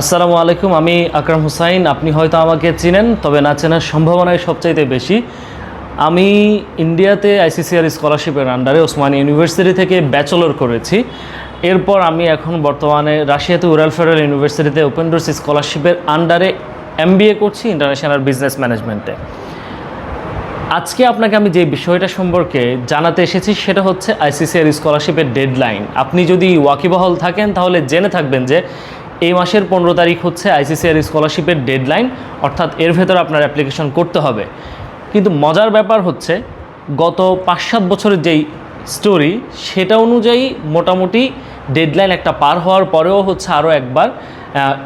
আসসালামু আলাইকুম, আমি আকরাম হুসাইন। আপনি হয়তো আমাকে চিনেন, তবে না চেনার সম্ভাবনাই সবচাইতে বেশি। আমি ইন্ডিয়াতে আইসিসিআর স্কলারশিপের আন্ডারে ওসমানী ইউনিভার্সিটি থেকে ব্যাচেলর করেছি। এরপর আমি এখন বর্তমানে রাশিয়াতে উরাল ফেডারেল ইউনিভার্সিটিতে ওপেন ডোরস স্কলারশিপের আন্ডারে এমবিএ করছি ইন্টারন্যাশনাল বিজনেস ম্যানেজমেন্টে। আজকে আপনাকে আমি যে বিষয়টা সম্পর্কে জানাতে এসেছি সেটা হচ্ছে আইসিসিআর স্কলারশিপের ডেডলাইন। আপনি যদি ওয়াকিবহাল থাকেন তাহলে জেনে থাকবেন যে এই মাসের 15 তারিখ হচ্ছে আইসিসিআর স্কলারশিপের ডেডলাইন, অর্থাৎ এর ভেতর আপনার অ্যাপ্লিকেশন করতে হবে। কিন্তু মজার ব্যাপার হচ্ছে গত 5-7 বছরের যেই স্টোরি সেটা অনুযায়ী মোটামুটি ডেডলাইন একটা পার হওয়ার পরেও হচ্ছে আরও একবার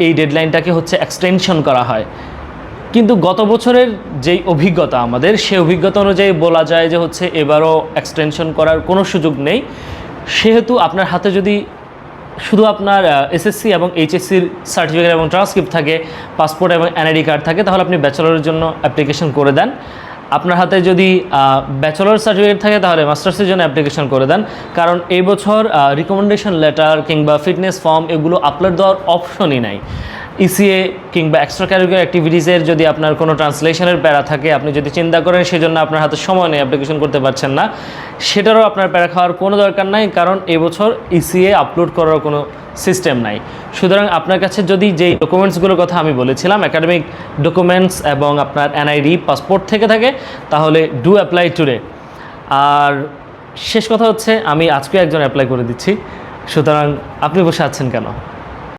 এই ডেডলাইনটাকে হচ্ছে এক্সটেনশন করা হয়। কিন্তু গত বছরের যেই অভিজ্ঞতা আমাদের, সেই অভিজ্ঞতা অনুযায়ী বলা যায় যে হচ্ছে এবারও এক্সটেনশন করার কোনো সুযোগ নেই। সেহেতু আপনার হাতে যদি শুধু আপনার এসএসসি এবং এইচএসসির সার্টিফিকেট এবং ট্রান্সক্রিপ্ট থাকে, পাসপোর্ট এবং এনআইডি কার্ড থাকে, তাহলে আপনি ব্যাচেলরের জন্য অ্যাপ্লিকেশন করে দেন। আপনার হাতে যদি ব্যাচেলর সার্টিফিকেট থাকে তাহলে মাস্টার্সের জন্য অ্যাপ্লিকেশন করে দেন। কারণ এই বছর রিকমেন্ডেশন লেটার কিংবা ফিটনেস ফর্ম এগুলো আপলোড দেওয়ার অপশনই নাই। ইসিএ কিংবা এক্সট্রা ক্যারিকুলার অ্যাক্টিভিটিসের যদি আপনার কোনো ট্রান্সলেশনের প্যারা থাকে, আপনি যদি চিন্তা করেন সেজন্য আপনার হাতে সময় নেই, অ্যাপ্লিকেশন করতে পারছেন না, সেটারও আপনার প্যারা খাওয়ার কোনো দরকার নাই, কারণ এবছর ইসিএ আপলোড করার কোনো সিস্টেম নাই। সুতরাং আপনার কাছে যদি যেই ডকুমেন্টসগুলোর কথা আমি বলেছিলাম, একাডেমিক ডকুমেন্টস এবং আপনার এনআইডি পাসপোর্ট থেকে থাকে, তাহলে ডু অ্যাপ্লাই টুডে। আর শেষ কথা হচ্ছে আমি আজকে একজন অ্যাপ্লাই করে দিচ্ছি, সুতরাং আপনি বসে আছেন কেন?